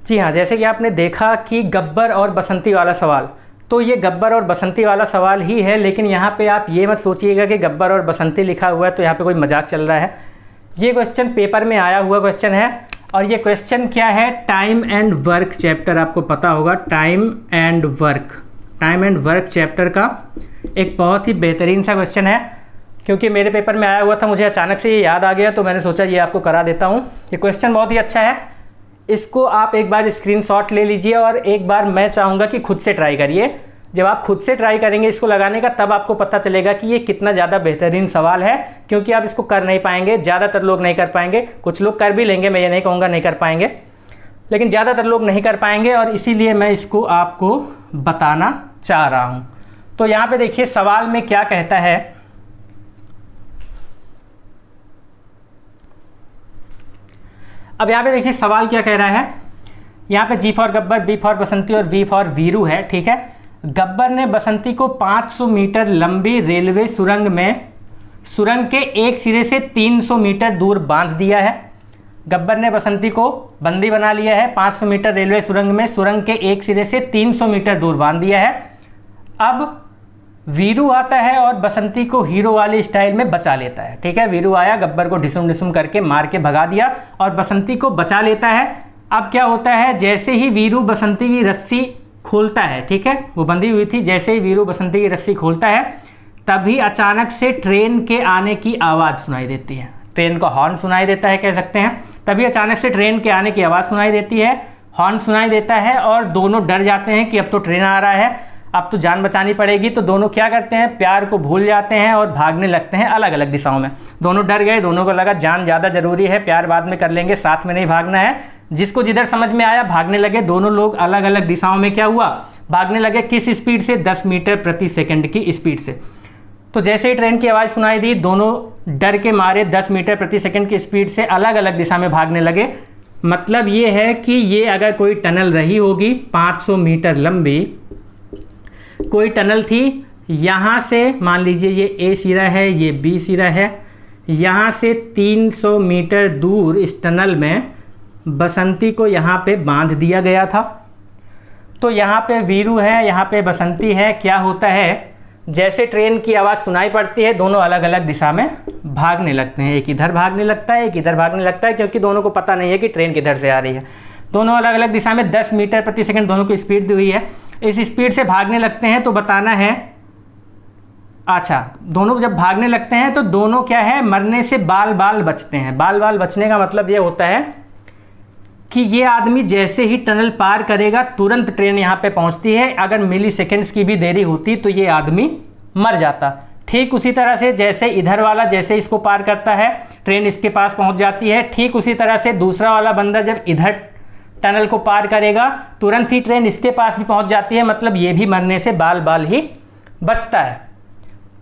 जी हाँ, जैसे कि आपने देखा कि गब्बर और बसंती वाला सवाल, तो ये गब्बर और बसंती वाला सवाल ही है, लेकिन यहाँ पे आप ये मत सोचिएगा कि गब्बर और बसंती लिखा हुआ है तो यहाँ पे कोई मजाक चल रहा है। ये क्वेश्चन पेपर में आया हुआ क्वेश्चन है, और ये क्वेश्चन क्या है, टाइम एंड वर्क चैप्टर, आपको पता होगा टाइम एंड वर्क चैप्टर का एक बहुत ही बेहतरीन सा क्वेश्चन है। क्योंकि मेरे पेपर में आया हुआ था, मुझे अचानक से ये याद आ गया तो मैंने सोचा ये आपको करा देता हूँ। ये क्वेश्चन बहुत ही अच्छा है, इसको आप एक बार स्क्रीनशॉट ले लीजिए और एक बार मैं चाहूँगा कि खुद से ट्राई करिए। जब आप खुद से ट्राई करेंगे इसको लगाने का, तब आपको पता चलेगा कि ये कितना ज़्यादा बेहतरीन सवाल है। क्योंकि आप इसको कर नहीं पाएंगे, ज़्यादातर लोग नहीं कर पाएंगे, कुछ लोग कर भी लेंगे, मैं ये नहीं कहूँगा नहीं कर पाएंगे, लेकिन ज़्यादातर लोग नहीं कर पाएंगे, और इसीलिए मैं इसको आपको बताना चाह रहा हूँ। तो यहाँ पे देखिए सवाल में क्या कहता है, अब यहाँ पे देखिए सवाल क्या कह रहा है। यहाँ पे जी फॉर गब्बर, बी फॉर बसंती और वी फॉर वीरू है, ठीक है। गब्बर ने बसंती को 500 मीटर लंबी रेलवे सुरंग में सुरंग के एक सिरे से 300 मीटर दूर बांध दिया है। गब्बर ने बसंती को बंदी बना लिया है 500 मीटर रेलवे सुरंग में, सुरंग के एक सिरे से 300 मीटर दूर बांध दिया है। अब वीरू आता है और बसंती को हीरो वाली स्टाइल में बचा लेता है, ठीक है। वीरू आया, गब्बर को ढिसुम ढिसुम करके मार के भगा दिया और बसंती को बचा लेता है। अब क्या होता है, जैसे ही वीरू बसंती की रस्सी खोलता है, ठीक है, वो बंधी हुई थी, जैसे ही वीरू बसंती की रस्सी खोलता है तभी अचानक से ट्रेन के आने की आवाज़ सुनाई देती है। ट्रेन का हॉर्न सुनाई देता है कह सकते हैं। तभी अचानक से ट्रेन के आने की आवाज़ सुनाई देती है, हॉर्न सुनाई देता है और दोनों डर जाते हैं कि अब तो ट्रेन आ रहा है, अब तो जान बचानी पड़ेगी। तो दोनों क्या करते हैं, प्यार को भूल जाते हैं और भागने लगते हैं अलग अलग दिशाओं में। दोनों डर गए, दोनों को लगा जान ज़्यादा ज़रूरी है, प्यार बाद में कर लेंगे, साथ में नहीं भागना है। जिसको जिधर समझ में आया भागने लगे। दोनों लोग अलग अलग दिशाओं में क्या हुआ, भागने लगे। किस स्पीड से, 10 मीटर प्रति सेकंड की स्पीड से। तो जैसे ही ट्रेन की आवाज़ सुनाई दी, दोनों डर के मारे 10 मीटर प्रति सेकंड की स्पीड से अलग अलग दिशा में भागने लगे। मतलब ये है कि ये अगर कोई टनल रही होगी 500 मीटर लंबी, कोई टनल थी, यहाँ से मान लीजिए ये ए सिरा है, ये बी सिरा है, यहाँ से 300 मीटर दूर इस टनल में बसंती को यहाँ पे बांध दिया गया था। तो यहाँ पे वीरू है, यहाँ पे बसंती है। क्या होता है, जैसे ट्रेन की आवाज़ सुनाई पड़ती है दोनों अलग अलग दिशा में भागने लगते हैं। एक इधर भागने लगता है, एक इधर भागने लगता है, क्योंकि दोनों को पता नहीं है कि ट्रेन किधर से आ रही है। दोनों अलग अलग दिशा में 10 मीटर प्रति सेकंड दोनों की स्पीड दी हुई है। इस स्पीड से भागने लगते हैं तो बताना है, अच्छा, दोनों जब भागने लगते हैं तो दोनों क्या है, मरने से बाल बाल बचते हैं। बाल बाल बचने का मतलब ये होता है कि ये आदमी जैसे ही टनल पार करेगा तुरंत ट्रेन यहाँ पे पहुँचती है। अगर मिली सेकेंड्स की भी देरी होती तो ये आदमी मर जाता। ठीक उसी तरह से जैसे इधर वाला जैसे इसको पार करता है ट्रेन इसके पास पहुँच जाती है, ठीक उसी तरह से दूसरा वाला बंदा जब इधर टनल को पार करेगा तुरंत ही ट्रेन इसके पास भी पहुंच जाती है। मतलब ये भी मरने से बाल बाल ही बचता है।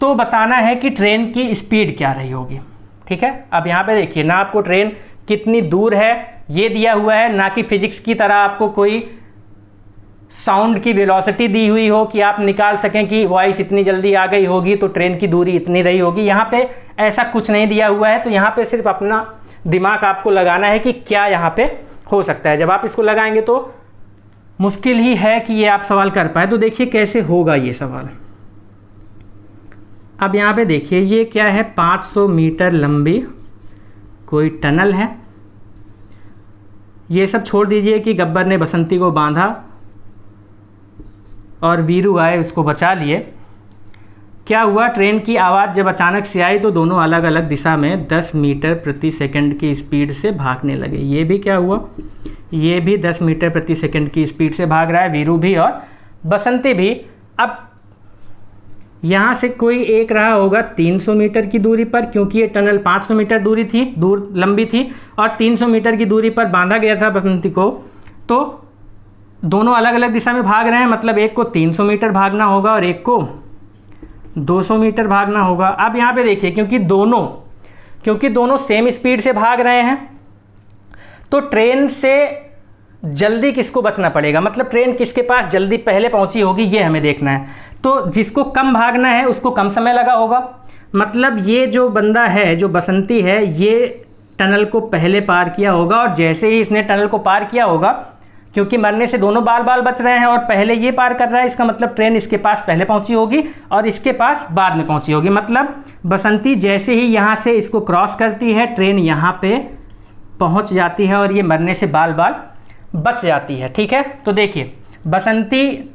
तो बताना है कि ट्रेन की स्पीड क्या रही होगी, ठीक है। अब यहाँ पे देखिए ना, आपको ट्रेन कितनी दूर है ये दिया हुआ है, ना कि फिजिक्स की तरह आपको कोई साउंड की वेलोसिटी दी हुई हो कि आप निकाल सकें कि वॉइस इतनी जल्दी आ गई होगी तो ट्रेन की दूरी इतनी रही होगी। यहाँ पे ऐसा कुछ नहीं दिया हुआ है। तो यहाँ पे सिर्फ अपना दिमाग आपको लगाना है कि क्या यहाँ पे हो सकता है। जब आप इसको लगाएंगे तो मुश्किल ही है कि ये आप सवाल कर पाए। तो देखिए कैसे होगा ये सवाल। अब यहाँ पे देखिए ये क्या है, 500 मीटर लंबी कोई टनल है। ये सब छोड़ दीजिए कि गब्बर ने बसंती को बांधा और वीरू आए उसको बचा लिए। क्या हुआ, ट्रेन की आवाज़ जब अचानक से आई तो दोनों अलग अलग दिशा में 10 मीटर प्रति सेकंड की स्पीड से भागने लगे। ये भी क्या हुआ, ये भी 10 मीटर प्रति सेकंड की स्पीड से भाग रहा है, वीरू भी और बसंती भी। अब यहाँ से कोई एक रहा होगा 300 मीटर की दूरी पर, क्योंकि ये टनल 500 मीटर दूरी थी, दूर लंबी थी और 300 मीटर की दूरी पर बांधा गया था बसंती को। तो दोनों अलग अलग दिशा में भाग रहे हैं, मतलब एक को 300 मीटर भागना होगा और एक को 200 मीटर भागना होगा। अब यहाँ पे देखिए क्योंकि दोनों सेम स्पीड से भाग रहे हैं तो ट्रेन से जल्दी किसको बचना पड़ेगा, मतलब ट्रेन किसके पास जल्दी पहले पहुंची होगी ये हमें देखना है। तो जिसको कम भागना है उसको कम समय लगा होगा। मतलब ये जो बंदा है, जो बसंती है, ये टनल को पहले पार किया होगा और जैसे ही इसने टनल को पार किया होगा क्योंकि मरने से दोनों बाल बाल बच रहे हैं और पहले ये पार कर रहा है, इसका मतलब ट्रेन इसके पास पहले पहुंची होगी और इसके पास बाद में पहुंची होगी। मतलब बसंती जैसे ही यहाँ से इसको क्रॉस करती है, ट्रेन यहाँ पे पहुंच जाती है और ये मरने से बाल बाल बच जाती है। ठीक है, तो देखिए बसंती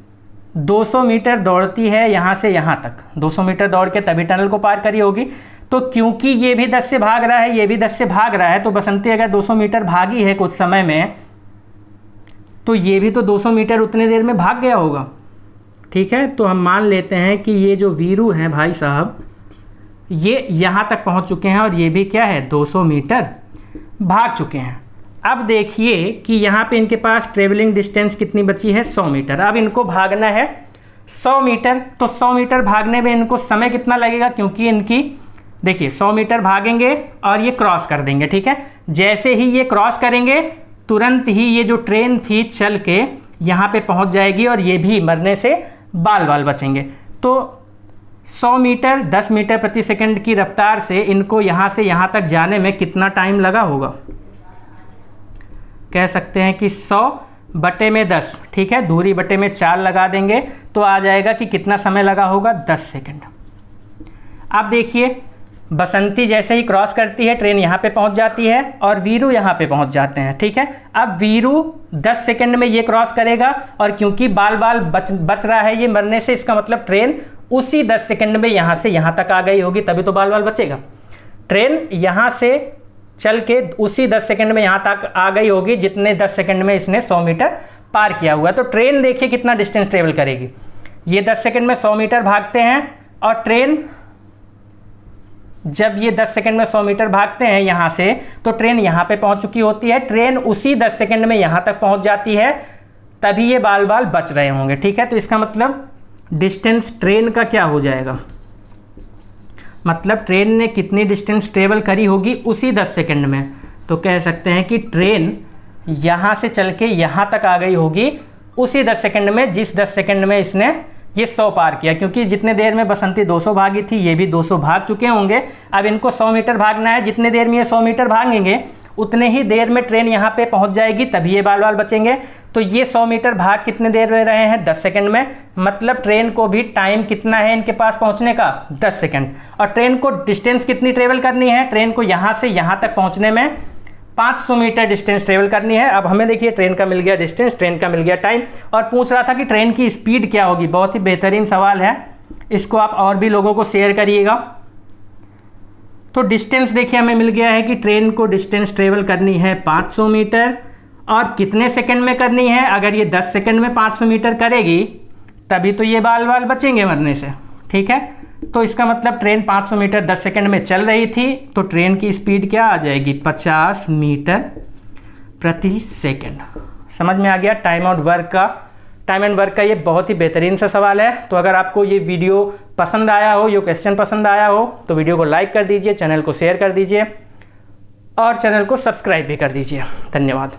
200 मीटर दौड़ती है यहाँ से यहाँ तक, 200 मीटर दौड़ के तभी टनल को पार करी होगी। तो क्योंकि ये भी 10 से भाग रहा है, ये भी 10 से भाग रहा है, तो बसंती अगर 200 मीटर भागी है कुछ समय में, तो ये भी तो 200 मीटर उतने देर में भाग गया होगा। ठीक है, तो हम मान लेते हैं कि ये जो वीरू हैं भाई साहब, ये यहाँ तक पहुँच चुके हैं और ये भी क्या है 200 मीटर भाग चुके हैं। अब देखिए कि यहाँ पे इनके पास ट्रेवलिंग डिस्टेंस कितनी बची है, 100 मीटर। अब इनको भागना है 100 मीटर, तो 100 मीटर भागने में इनको समय कितना लगेगा, क्योंकि इनकी देखिए 100 मीटर भागेंगे और ये क्रॉस कर देंगे। ठीक है, जैसे ही ये क्रॉस करेंगे तुरंत ही ये जो ट्रेन थी चल के यहाँ पे पहुँच जाएगी और ये भी मरने से बाल बाल बचेंगे। तो 100 मीटर 10 मीटर प्रति सेकंड की रफ्तार से इनको यहाँ से यहाँ तक जाने में कितना टाइम लगा होगा, कह सकते हैं कि 100 बटे में 10, ठीक है, दूरी बटे में 4 लगा देंगे तो आ जाएगा कि कितना समय लगा होगा, 10 सेकंड। अब देखिए बसंती जैसे ही क्रॉस करती है, ट्रेन यहाँ पे पहुँच जाती है और वीरू यहाँ पे पहुँच जाते हैं। ठीक है, अब वीरू 10 सेकंड में ये क्रॉस करेगा और क्योंकि बाल बाल बच रहा है ये मरने से, इसका मतलब ट्रेन उसी 10 सेकंड में यहाँ से यहाँ तक आ गई होगी, तभी तो बाल बाल बचेगा। ट्रेन यहाँ से चल के उसी 10 सेकंड में यहाँ तक आ गई होगी जितने 10 सेकंड में इसने 100 मीटर पार किया हुआ है। तो ट्रेन देखिए कितना डिस्टेंस ट्रेवल करेगी। ये 10 सेकंड में 100 मीटर भागते हैं और ट्रेन जब ये 10 सेकंड में 100 मीटर भागते हैं यहाँ से, तो ट्रेन यहाँ पे पहुँच चुकी होती है। ट्रेन उसी 10 सेकंड में यहाँ तक पहुँच जाती है, तभी ये बाल बाल बच रहे होंगे। ठीक है, तो इसका मतलब डिस्टेंस ट्रेन का क्या हो जाएगा, मतलब ट्रेन ने कितनी डिस्टेंस ट्रेवल करी होगी उसी 10 सेकंड में। तो कह सकते हैं कि ट्रेन यहाँ से चल के यहाँ तक आ गई होगी उसी 10 सेकंड में, जिस 10 सेकंड में इसने ये 100 पार किया। क्योंकि जितने देर में बसंती 200 भागी थी, ये भी 200 भाग चुके होंगे। अब इनको 100 मीटर भागना है, जितने देर में ये 100 मीटर भागेंगे उतने ही देर में ट्रेन यहाँ पे पहुँच जाएगी, तभी ये बाल बाल बचेंगे। तो ये 100 मीटर भाग कितने देर में रहे हैं, 10 सेकंड में। मतलब ट्रेन को भी टाइम कितना है इनके पास पहुँचने का, 10 सेकंड। और ट्रेन को डिस्टेंस कितनी ट्रेवल करनी है, ट्रेन को यहाँ से यहाँ तक पहुँचने में 500 मीटर डिस्टेंस ट्रेवल करनी है। अब हमें देखिए ट्रेन का मिल गया डिस्टेंस, ट्रेन का मिल गया टाइम, और पूछ रहा था कि ट्रेन की स्पीड क्या होगी। बहुत ही बेहतरीन सवाल है, इसको आप और भी लोगों को शेयर करिएगा। तो डिस्टेंस देखिए हमें मिल गया है कि ट्रेन को डिस्टेंस ट्रेवल करनी है 500 मीटर और कितने सेकंड में करनी है। अगर ये 10 सेकंड में 500 मीटर करेगी तभी तो ये बाल बाल बचेंगे मरने से। ठीक है, तो इसका मतलब ट्रेन 500 मीटर 10 सेकंड में चल रही थी, तो ट्रेन की स्पीड क्या आ जाएगी, 50 मीटर प्रति सेकंड। समझ में आ गया टाइम एंड वर्क का ये बहुत ही बेहतरीन सा सवाल है। तो अगर आपको ये वीडियो पसंद आया हो, ये क्वेश्चन पसंद आया हो, तो वीडियो को लाइक कर दीजिए, चैनल को शेयर कर दीजिए और चैनल को सब्सक्राइब भी कर दीजिए। धन्यवाद।